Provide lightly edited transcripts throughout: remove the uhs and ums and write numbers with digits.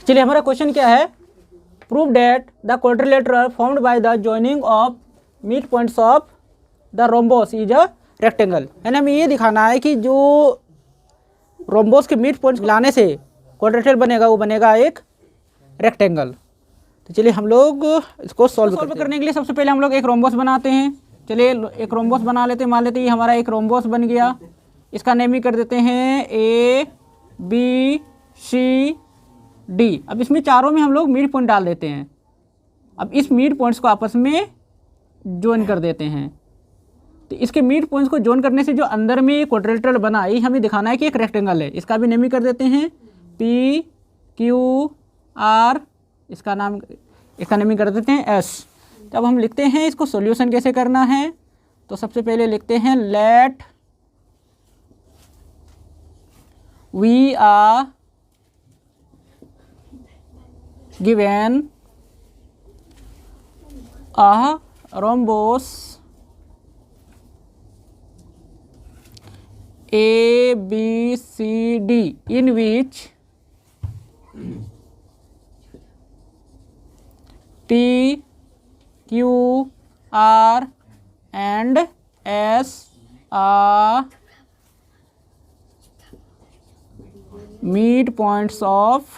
चलिए हमारा क्वेश्चन क्या है, prove that the quadrilateral formed by the joining of mid points of the rhombus is a rectangle. यानी हमें ये दिखाना है कि जो रोम्बोस के मिड पॉइंट्स मिलाने से क्वाड्रिलेटरल बनेगा वो बनेगा एक रेक्टेंगल। तो चलिए हम लोग इसको सॉल्व करने के लिए सबसे पहले हम लोग एक रोम्बोस बनाते हैं। चलिए एक रोम्बोस बना लेते हैं, मान लेते हैं ये हमारा एक रोम्बोस बन गया। इसका नेम ही कर देते हैं ए बी सी डी। अब इसमें चारों में हम लोग मिड पॉइंट डाल देते हैं। अब इस मिड पॉइंट्स को आपस में ज्वाइन कर देते हैं। तो इसके मिड पॉइंट्स को ज्वाइन करने से जो अंदर में क्वाड्रिलेटरल बना, ये हमें दिखाना है कि एक रेक्टेंगल है। इसका भी नेम ही कर देते हैं पी क्यू आर, इसका नेम ही कर देते हैं एस। तब हम लिखते हैं इसको सॉल्यूशन कैसे करना है। तो सबसे पहले लिखते हैं let we are given a rhombus A B C D in which P Q R and S are midpoints of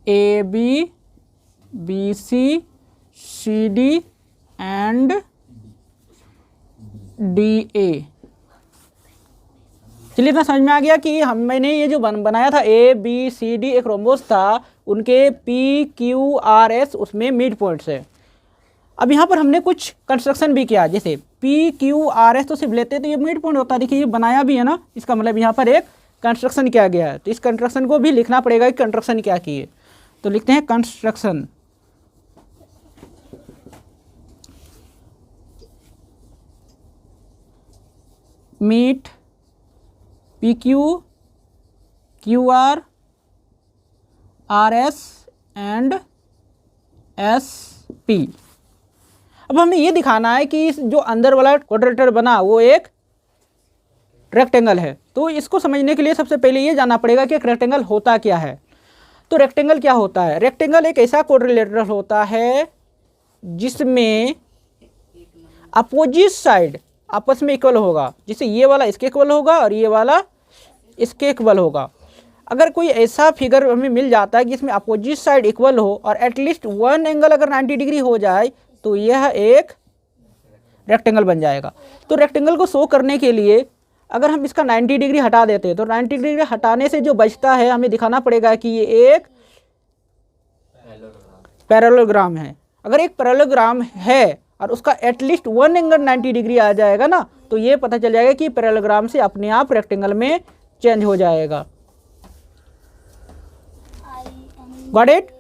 A B B C C D and D A। चलिए इतना समझ में आ गया कि मैंने ये जो बनाया था ए बी सी डी एक रोम्बोस था, उनके पी क्यू आर एस उसमें मिड पॉइंट्स है। अब यहाँ पर हमने कुछ कंस्ट्रक्शन भी किया, जैसे पी क्यू आर एस तो सिर्फ लेते तो ये मिड पॉइंट होता, देखिए ये बनाया भी है ना, इसका मतलब यहाँ पर एक कंस्ट्रक्शन किया गया है। तो इस कंस्ट्रक्शन को भी लिखना पड़ेगा कि कंस्ट्रक्शन क्या किए। तो लिखते हैं construction meet P Q Q R R S and S P. अब हमें ये दिखाना है कि जो अंदर वाला क्वाड्रिलेटरल बना वो एक रेक्टेंगल है। तो इसको समझने के लिए सबसे पहले ये जानना पड़ेगा कि एक रेक्टेंगल होता क्या है। तो रेक्टेंगल क्या होता है? रेक्टेंगल एक ऐसा क्वाड्रिलेटरल होता है जिसमें अपोजिट साइड आपस में इक्वल होगा, जिससे ये वाला इसके इक्वल होगा और ये वाला इसके इक्वल होगा। अगर कोई ऐसा फिगर हमें मिल जाता है कि इसमें अपोजिट साइड इक्वल हो और एटलीस्ट वन एंगल अगर 90 डिग्री हो जाए तो यह एक रेक्टेंगल बन जाएगा। तो रेक्टेंगल को शो करने के लिए अगर हम इसका 90 डिग्री हटा देते हैं तो 90 डिग्री हटाने से जो बचता है हमें दिखाना पड़ेगा कि ये एक पैरेललोग्राम है। अगर एक पैरेललोग्राम है और उसका एटलीस्ट वन एंगल 90 डिग्री आ जाएगा ना, तो ये पता चल जाएगा कि पैरेललोग्राम से अपने आप रेक्टेंगल में चेंज हो जाएगा। Got it?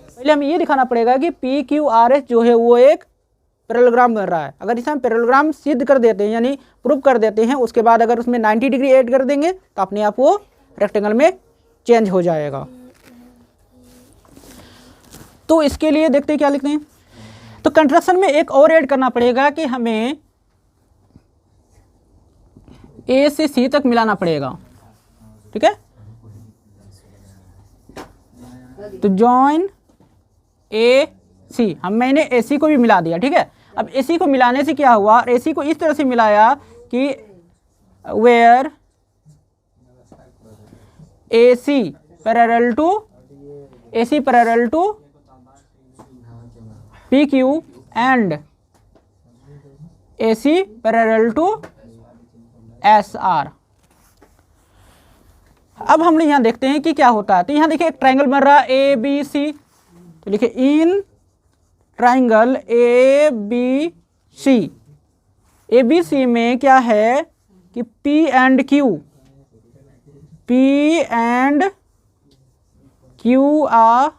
पहले हमें ये दिखाना पड़ेगा कि पी क्यू आर एस जो है वो एक पैरेललोग्राम बन रहा है। अगर इसे हम पैरेललोग्राम सिद्ध कर देते हैं यानी प्रूव कर देते हैं, उसके बाद अगर उसमें 90 डिग्री ऐड कर देंगे तो अपने आप वो रेक्टेंगल में चेंज हो जाएगा। तो इसके लिए देखते हैं क्या लिखते हैं। तो कंस्ट्रक्शन में एक और ऐड करना पड़ेगा कि हमें ए से सी तक मिलाना पड़ेगा। ठीक है, तो जॉइन ए सी, मैंने ए सी को भी मिला दिया। ठीक है, अब ए सी को मिलाने से क्या हुआ, ए सी को इस तरह से मिलाया कि where A C parallel to P Q and A C parallel to S R. अब हम यहाँ देखते हैं कि क्या होता है। तो यहाँ देखिए एक ट्राइंगल बन रहा है ए बी सी। तो लिखिए in triangle A B C, A B C में क्या है कि P and Q are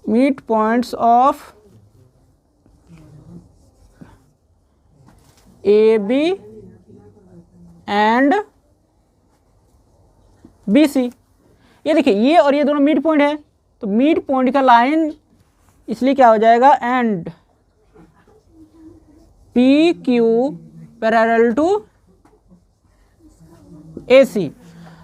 mid points of A B and B C. ये देखिए ये और ये दोनों मिड पॉइंट है, तो मिड पॉइंट का लाइन इसलिए क्या हो जाएगा and P Q parallel to AC।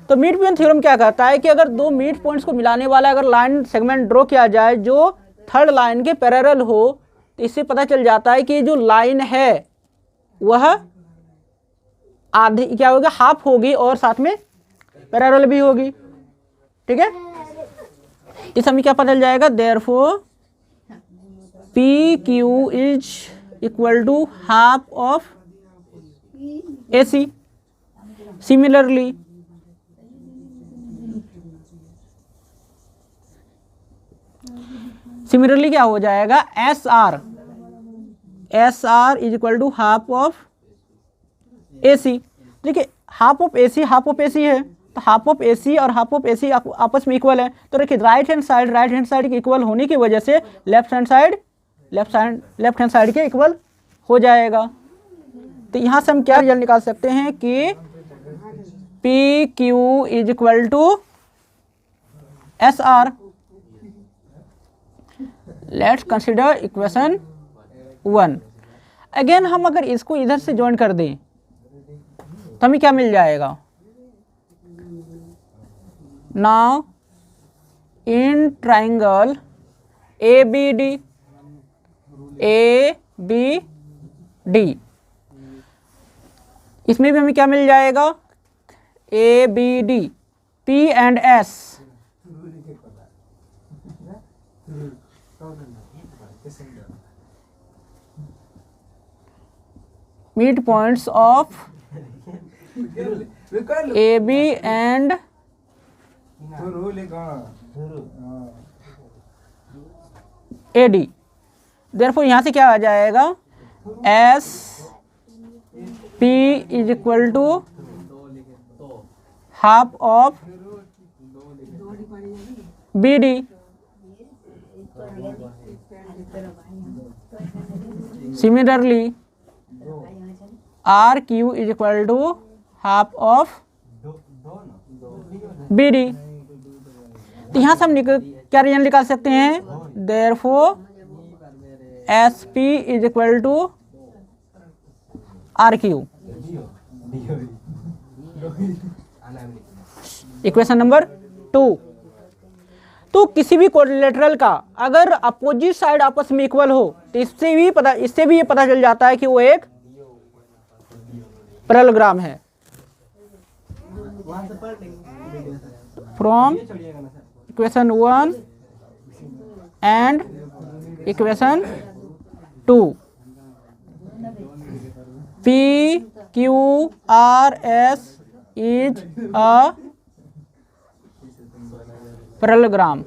तो मिड पॉइंट थ्योरम क्या कहता है कि अगर दो मिड पॉइंट्स को मिलाने वाला अगर लाइन सेगमेंट ड्रॉ किया जाए जो थर्ड लाइन के पैरेलल हो, तो इससे पता चल जाता है कि जो लाइन है वह आधी क्या होगा, हाफ होगी और साथ में पैरेलल भी होगी। ठीक है, इस समय क्या पता चल जाएगा, therefore PQ is equal to half of AC। Similarly क्या हो जाएगा, SR is equal to half of AC। देखिए हाफ ऑफ AC है, तो हाफ ऑफ AC और हाफ ऑफ AC आपस में इक्वल है। तो देखिए राइट हैंड साइड के इक्वल होने की वजह से लेफ्ट हैंड साइड के इक्वल हो जाएगा। तो यहाँ से हम क्या रिजल्ट निकाल सकते हैं कि PQ is equal to SR। Let's consider equation 1। Again हम अगर इसको इधर से ज्वाइन कर दें तो हमें क्या मिल जाएगा, नाउ इन ट्राइंगल ABD इसमें भी हमें क्या मिल जाएगा, ABD P and S mid points of AB and AD। Therefore यहाँ से क्या आ जाएगा, SP is equal to half of BD। Similarly RQ is equal to half of BD। तो यहाँ से हम क्या रिजल्ट निकाल सकते हैं, therefore SP is equal to RQ। Equation number 2। तो किसी भी कोरिलेटरल का अगर अपोजिट साइड आपस में इक्वल हो तो इससे भी ये पता चल जाता है कि वो एक पैरेललोग्राम है। From equation 1 and equation 2 PQRS is a parallelogram.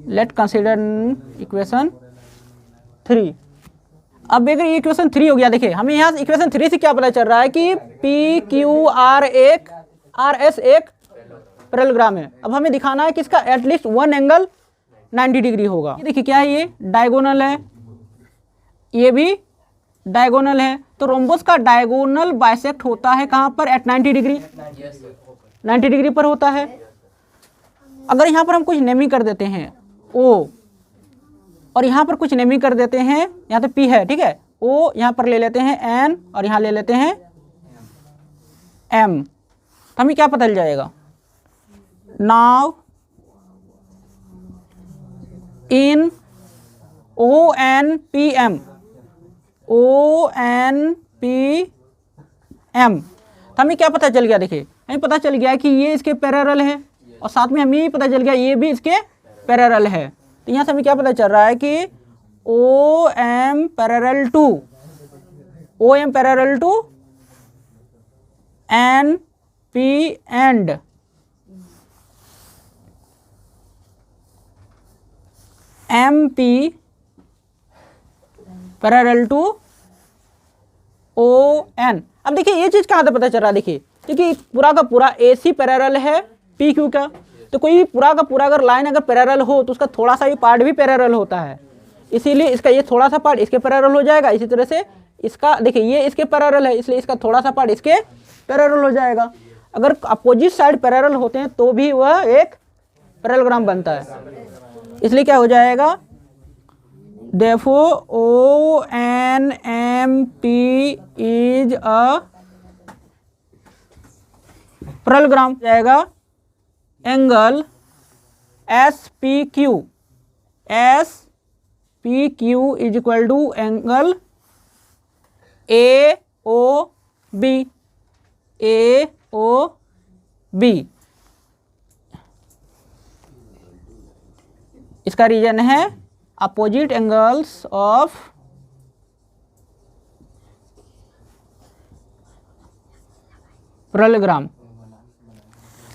Let's consider equation 3। अब अगर ये इक्वेशन 3 हो गया, देखिए हमें यहाँ इक्वेशन 3 से क्या पता चल रहा है कि PQRS एक पैरेललोग्राम है। अब हमें दिखाना है कि इसका एटलीस्ट वन एंगल 90 डिग्री होगा। देखिए क्या है, ये डायगोनल है, ये भी डायगोनल है। तो रोम्बस का डायगोनल बाइसेक्ट होता है कहाँ पर, एट 90 डिग्री, 90 डिग्री पर होता है। अगर यहाँ पर हम कुछ नेमिंग कर देते हैं O, और यहाँ पर कुछ नेमिंग कर देते हैं, यहाँ तो P है, ठीक है, O यहाँ पर ले लेते हैं N और यहाँ ले लेते हैं M, तो हमें क्या पता चल जाएगा, नाउ इन ONPM तो हमें क्या पता चल गया, देखिए हमें पता चल गया कि ये इसके पैरेलल है और साथ में हमें ये पता चल गया ये भी इसके पैरेलल है। तो यहाँ से हमें क्या पता चल रहा है कि OM parallel to NP and MP parallel to ON। अब देखिए ये चीज कहाँ से पता चल रहा है, देखिए क्योंकि पूरा का पूरा AC पैरेलल है PQ का, तो कोई भी पूरा का पूरा अगर लाइन अगर पैरेलल हो तो उसका थोड़ा सा भी पार्ट भी पैरेलल होता है, इसीलिए इसका ये थोड़ा सा पार्ट इसके पैरेलल हो जाएगा। इसी तरह से इसका देखिए ये इसके पैरेलल है, इसलिए इसका थोड़ा सा पार्ट इसके पैरेलल हो जाएगा। अगर अपोजिट साइड पैरेलल होते हैं तो भी वह एक पैरेललोग्राम बनता है, इसलिए क्या हो जाएगा, therefore ONMP is a parallelogram जाएगा angle SPQ, SPQ is equal to angle AOB, AOB। इसका रीजन है अपोजिट एंगल्स ऑफ पैरेललोग्राम।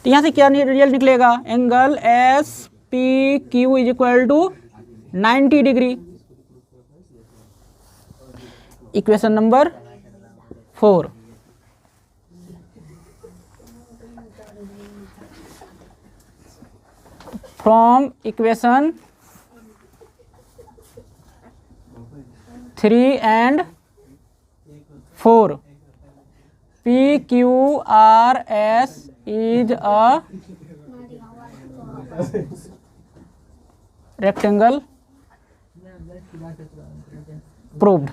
तो यहाँ से क्या रिजल्ट निकलेगा, angle SPQ is equal to 90 degree. Equation number 4। From equation 3 and 4, PQRS is a rectangle, proved।